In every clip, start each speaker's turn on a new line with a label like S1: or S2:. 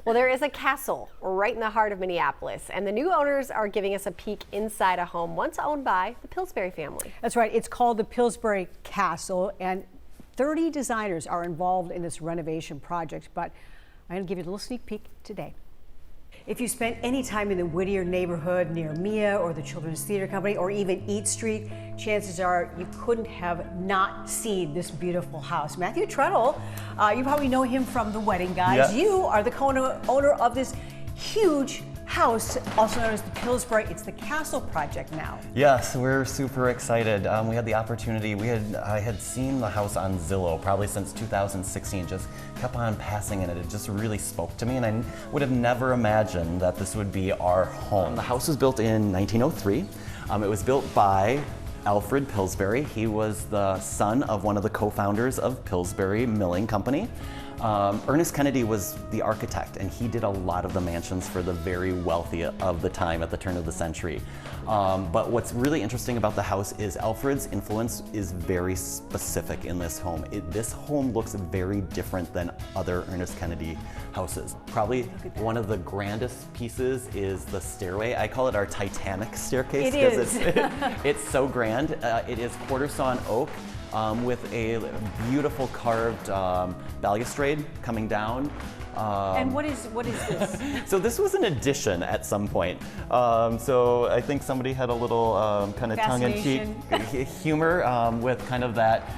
S1: Well, there is a castle right in the heart of Minneapolis, and the new owners are giving us a peek inside a home once owned by the Pillsbury family.
S2: That's right. It's called the Pillsbury Castle, and 30 designers are involved in this renovation project, but I'm going to give you a little sneak peek today. If you spent any time in the Whittier neighborhood near Mia or the Children's Theater Company or even Eat Street, chances are you couldn't have not seen this beautiful house. Matthew Treadle, you probably know him from The Wedding Guys.
S3: Yes.
S2: You are the co-owner of this huge house, also known as the Pillsbury. It's the Castle Project now.
S3: Yes, we're super excited. We had the opportunity, I had seen the house on Zillow probably since 2016, just kept on passing it. It just really spoke to me, and I would have never imagined that this would be our home. The house was built in 1903. It was built by Alfred Pillsbury. He was the son of one of the co-founders of Pillsbury Milling Company. Ernest Kennedy was the architect, and he did a lot of the mansions for the very wealthy of the time at the turn of the century. But what's really interesting about the house is Alfred's influence is very specific in this home. This home looks very different than other Ernest Kennedy houses. Probably one of the grandest pieces is the stairway. I call it our Titanic staircase because it's so grand. It is quarter sawn oak. With a beautiful carved balustrade coming down.
S2: And what is this?
S3: So this was an addition at some point. So I think somebody had a little kind of tongue-in-cheek humor with kind of that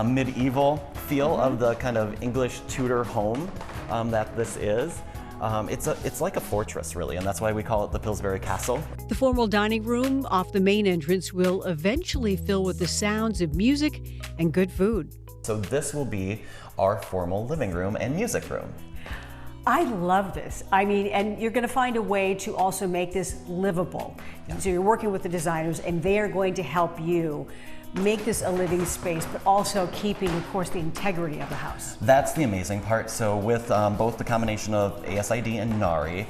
S3: medieval feel of the kind of English Tudor home that this is. It's like a fortress, really, and that's why we call it the Pillsbury Castle.
S2: The formal dining room off the main entrance will eventually fill with the sounds of music and good food.
S3: So this will be our formal living room and music room.
S2: I love this. I mean, and you're going to find a way to also make this livable. Yeah. So you're working with the designers, and they are going to help you make this a living space, but also keeping, of course, the integrity of the house.
S3: That's the amazing part. So with both the combination of ASID and NARI,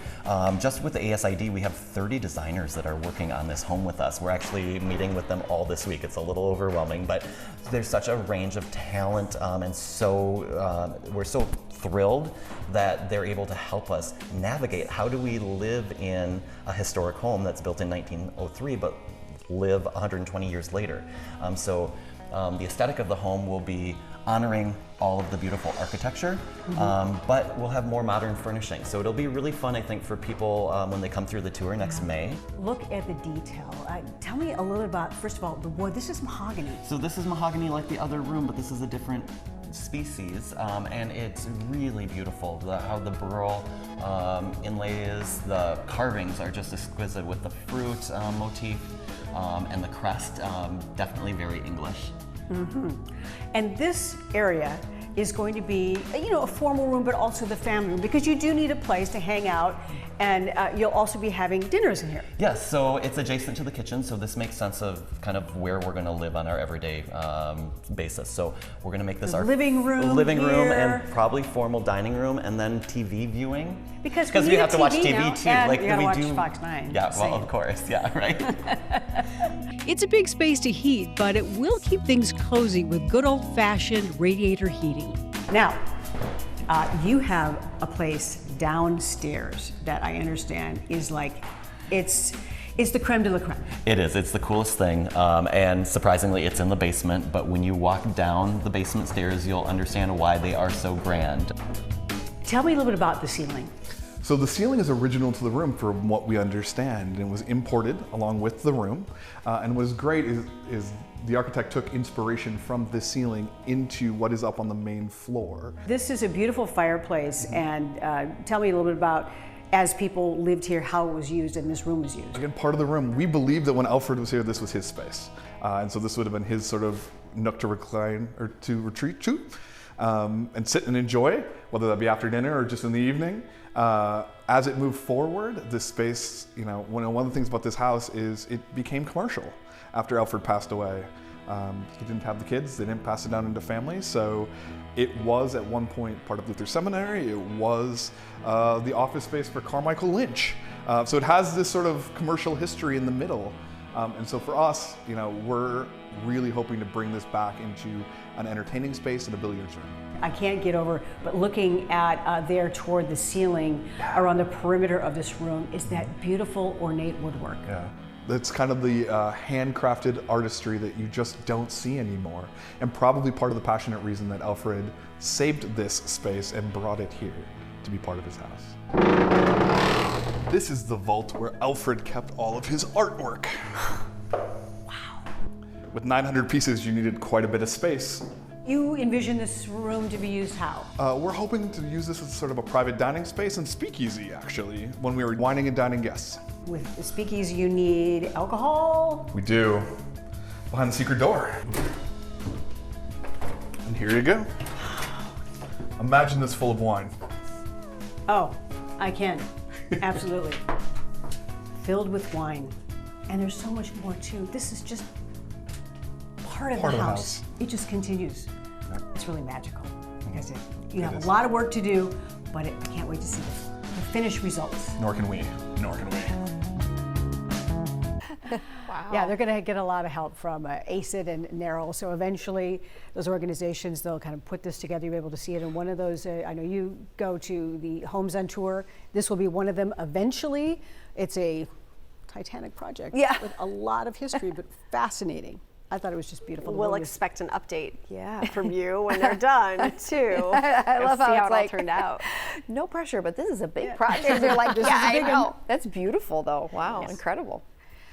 S3: just with the ASID, we have 30 designers that are working on this home with us. We're actually meeting with them all this week. It's a little overwhelming, but there's such a range of talent, and so we're so thrilled that they're able to help us navigate how do we live in a historic home that's built in 1903, but live 120 years later. The aesthetic of the home will be honoring all of the beautiful architecture, but we'll have more modern furnishing. So it'll be really fun, I think, for people when they come through the tour next May.
S2: Look at the detail. Tell me a little about, first of all, the wood. This is mahogany.
S3: So this is mahogany like the other room, but this is a different species, and it's really beautiful. How the burl inlays, the carvings are just exquisite with the fruit motif. And the crest, definitely very English.
S2: And this area is going to be, a formal room, but also the family room, because you do need a place to hang out, and you'll also be having dinners in here.
S3: Yes, so it's adjacent to the kitchen, so this makes sense of kind of where we're going to live on our everyday basis. So we're going to make this our
S2: living room
S3: and probably formal dining room, and then TV viewing.
S2: Because
S3: we have to watch TV
S2: now,
S3: too.
S2: And
S3: like
S2: you gotta
S3: we
S2: watch
S3: do.
S2: Fox 9.
S3: Yeah, well, of course, yeah, right.
S2: It's a big space to heat, but it will keep things cozy with good old-fashioned radiator heating. Now, you have a place downstairs that I understand is like, it's the creme de la creme.
S3: It is. It's the coolest thing, and surprisingly, it's in the basement. But when you walk down the basement stairs, you'll understand why they are so grand.
S2: Tell me a little bit about the ceiling.
S4: So the ceiling is original to the room from what we understand, and was imported along with the room. And what's great is the architect took inspiration from this ceiling into what is up on the main floor.
S2: This is a beautiful fireplace, and tell me a little bit about, as people lived here, how it was used and this room was used.
S4: Again, part of the room, we believe that when Alfred was here, this was his space. And so this would have been his sort of nook to recline or to retreat to. And sit and enjoy, whether that be after dinner or just in the evening. As it moved forward, this space, one of the things about this house is it became commercial after Alfred passed away. He didn't have the kids, they didn't pass it down into families, so it was at one point part of Luther Seminary, it was the office space for Carmichael Lynch. So it has this sort of commercial history in the middle. And so for us, we're really hoping to bring this back into an entertaining space and a billiards room.
S2: I can't get over, but looking at there toward the ceiling around the perimeter of this room is that beautiful ornate woodwork.
S4: Yeah. That's kind of the handcrafted artistry that you just don't see anymore, and probably part of the passionate reason that Alfred saved this space and brought it here to be part of his house. This is the vault where Alfred kept all of his artwork. Wow. With 900 pieces, you needed quite a bit of space.
S2: You envision this room to be used how?
S4: We're hoping to use this as sort of a private dining space and speakeasy, actually, when we were wining and dining guests.
S2: With the speakeasy, you need alcohol.
S4: We do. Behind the secret door. And here you go. Imagine this full of wine.
S2: Oh, I can. Absolutely. Filled with wine. And there's so much more too. This is just part of the house. It just continues. It's really magical. Like I said, you have a lot of work to do, but I can't wait to see the finished results.
S4: Nor can we. Nor can we.
S2: Wow. Yeah, they're going to get a lot of help from ACID and NARAL. So eventually, those organizations, they'll kind of put this together. You'll be able to see it in one of those. I know you go to the Homes on Tour. This will be one of them eventually. It's a Titanic project with a lot of history, but fascinating. I thought it was just beautiful.
S1: We'll expect an update from you when they're done, too.
S5: I love how
S1: it
S5: it's
S1: all turned out.
S5: No pressure, but this is a big project. They're like, yeah, I know. That's beautiful, though. Wow, incredible.